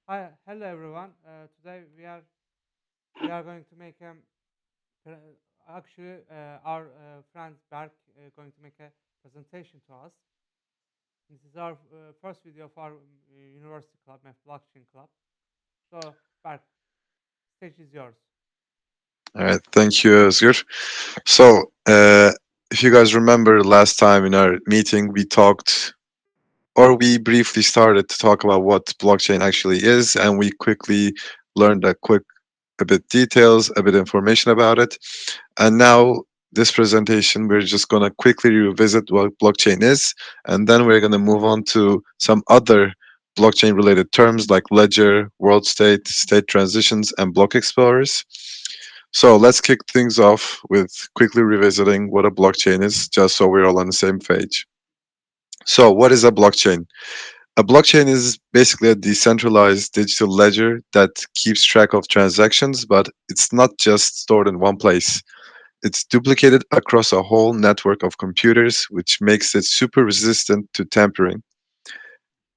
Hi, hello everyone. Today we are going to make actually our friend Berk going to make a presentation to us. This is our first video of our university club, blockchain club. So Berk, stage is yours. All right, thank you, Özgür. So, if you guys remember last time in our meeting, we talked or we briefly started to talk about what blockchain actually is, and we quickly learned a bit details, a bit information about it. And now, this presentation, we're just going to quickly revisit what blockchain is, and then we're going to move on to some other blockchain related terms like ledger, world state, state transitions, and block explorers. So let's kick things off with quickly revisiting what a blockchain is, just so we're all on the same page. So, what is a blockchain? A blockchain is basically a decentralized digital ledger that keeps track of transactions, but it's not just stored in one place. It's duplicated across a whole network of computers, which makes it super resistant to tampering.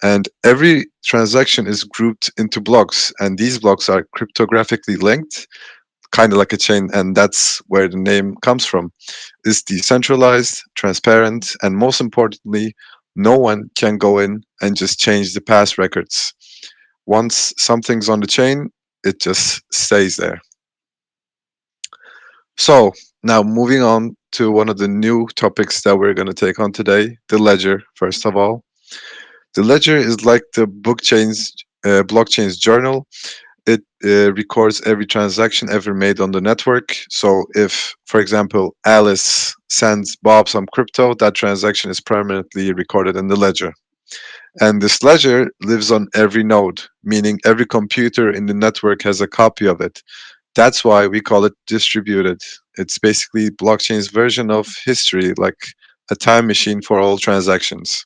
And every transaction is grouped into blocks, and these blocks are cryptographically linked, kind of like a chain, and that's where the name comes from. It's decentralized, transparent, and most importantly, no one can go in and just change the past records. Once something's on the chain, it just stays there. So, now moving on to one of the new topics that we're going to take on today, the ledger, first of all. The ledger is like the blockchain's journal. It records every transaction ever made on the network. So if, for example, Alice sends Bob some crypto, that transaction is permanently recorded in the ledger. And this ledger lives on every node, meaning every computer in the network has a copy of it. That's why we call it distributed. It's basically blockchain's version of history, like a time machine for all transactions.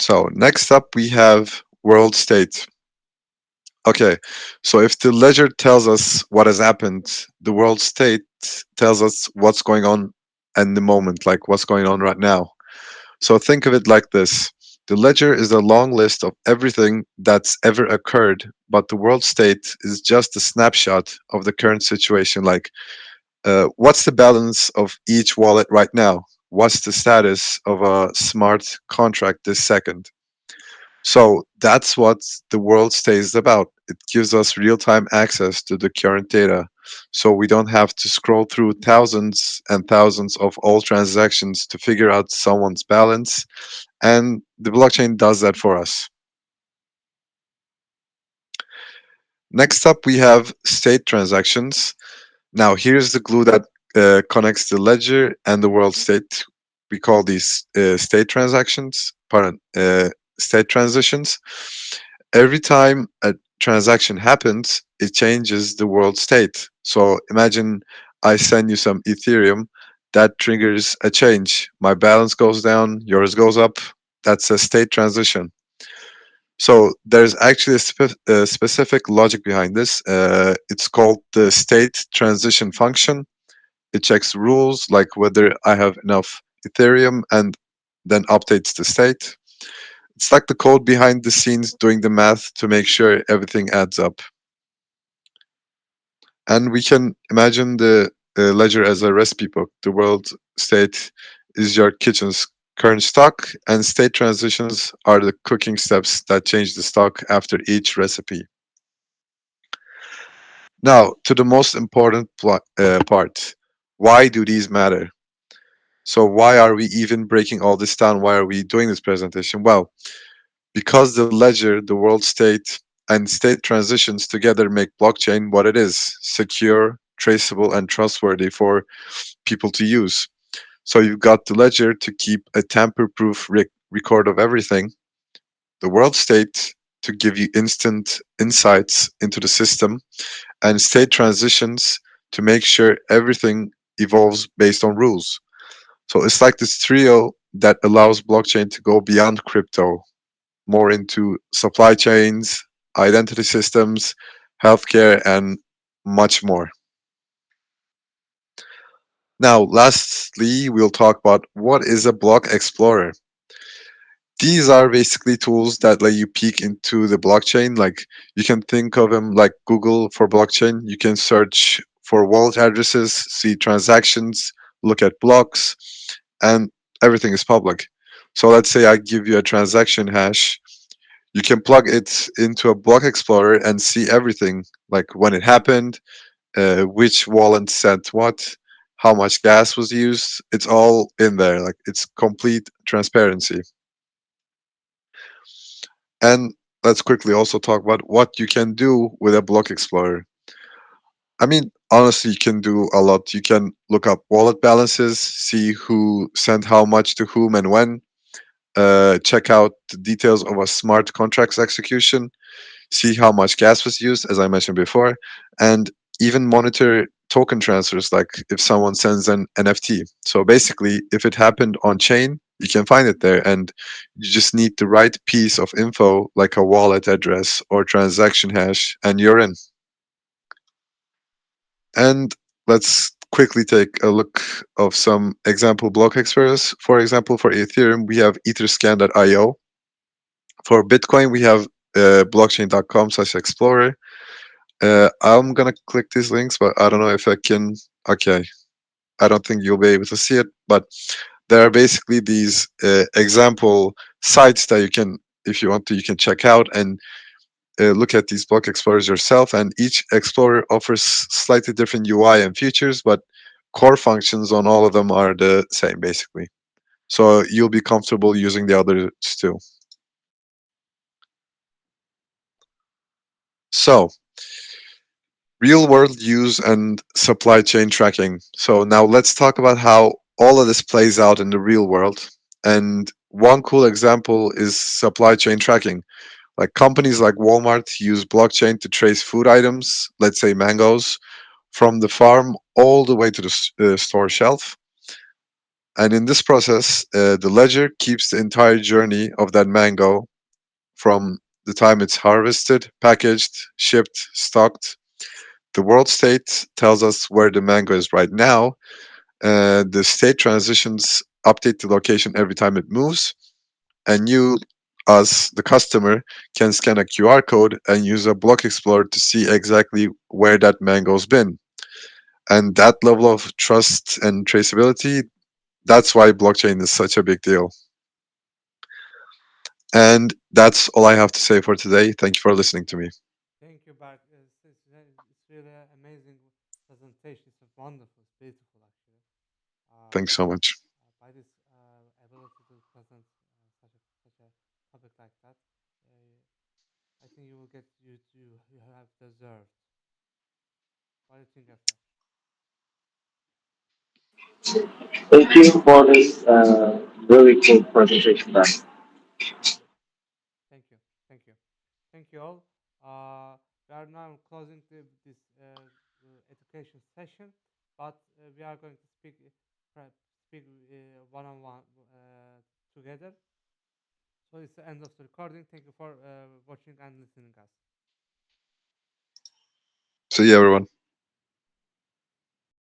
So next up we have world state. Okay, so if the ledger tells us what has happened, the world state tells us what's going on in the moment, like what's going on right now. So think of it like this: the ledger is a long list of everything that's ever occurred, but the world state is just a snapshot of the current situation. Like, what's the balance of each wallet right now? What's the status of a smart contract this second? So that's what the world state is about. It gives us real time access to the current data. So we don't have to scroll through thousands and thousands of old transactions to figure out someone's balance. And the blockchain does that for us. Next up, we have state transactions. Now, here's the glue that connects the ledger and the world state. We call these state transitions. Every time a transaction happens, it changes the world state. So imagine I send you some Ethereum, that triggers a change. My balance goes down, yours goes up. That's a state transition. So there's actually a specific logic behind this. It's called the state transition function. It checks rules like whether I have enough Ethereum and then updates the state. It's like the code behind the scenes doing the math to make sure everything adds up. And we can imagine the ledger as a recipe book. The world state is your kitchen's current stock, and state transitions are the cooking steps that change the stock after each recipe. Now, to the most important part. Why do these matter? So, why are we even breaking all this down? Why are we doing this presentation? Well, because the ledger, the world state, and state transitions together make blockchain what it is: secure, traceable, and trustworthy for people to use. So, you've got the ledger to keep a tamper proof record of everything, the world state to give you instant insights into the system, and state transitions to make sure everything evolves based on rules. So it's like this trio that allows blockchain to go beyond crypto, more into supply chains, identity systems, healthcare, and much more. Now, lastly, we'll talk about what is a block explorer. These are basically tools that let you peek into the blockchain. Like you can think of them like Google for blockchain. You can search for wallet addresses, see transactions, look at blocks, and everything is public. So let's say I give you a transaction hash. You can plug it into a block explorer and see everything, like when it happened, which wallet sent what, how much gas was used. It's all in there. Like it's complete transparency. And let's quickly also talk about what you can do with a block explorer. I mean, honestly, you can do a lot. You can look up wallet balances, see who sent how much to whom and when, check out the details of a smart contracts execution, see how much gas was used, as I mentioned before, and even monitor token transfers, like if someone sends an NFT. So basically, if it happened on chain, you can find it there, and you just need the right piece of info, like a wallet address or transaction hash, and you're in. And let's quickly take a look of some example block explorers. For example, for Ethereum, we have etherscan.io. For Bitcoin, we have blockchain.com/explorer. I'm gonna click these links, but I don't know if I can. Okay, I don't think you'll be able to see it, but there are basically these example sites that you can, if you want to, you can check out and look at these block explorers yourself. And each explorer offers slightly different UI and features, but core functions on all of them are the same, basically. So you'll be comfortable using the others too. So real world use and supply chain tracking. So now let's talk about how all of this plays out in the real world. And one cool example is supply chain tracking. Like companies like Walmart use blockchain to trace food items, let's say mangoes, from the farm all the way to the store shelf. And in this process, the ledger keeps the entire journey of that mango from the time it's harvested, packaged, shipped, stocked. The world state tells us where the mango is right now. The state transitions update the location every time it moves, and you, us, the customer, can scan a QR code and use a block explorer to see exactly where that mango's been. And that level of trust and traceability, that's why blockchain is such a big deal. And that's all I have to say for today. Thank you for listening to me. Thank you, Berk. It's really an amazing presentation. It's wonderful. It's beautiful, actually. Thanks so much. By this ability to present such a topic like that, I think you will get you have deserved. What do you think, Efe? Thank you for this very cool presentation, Dan. Thank you, thank you, thank you, thank you all. We are now closing this education session, but we are going to speak one on one together. So it's the end of the recording. Thank you for watching and listening us. See you, everyone.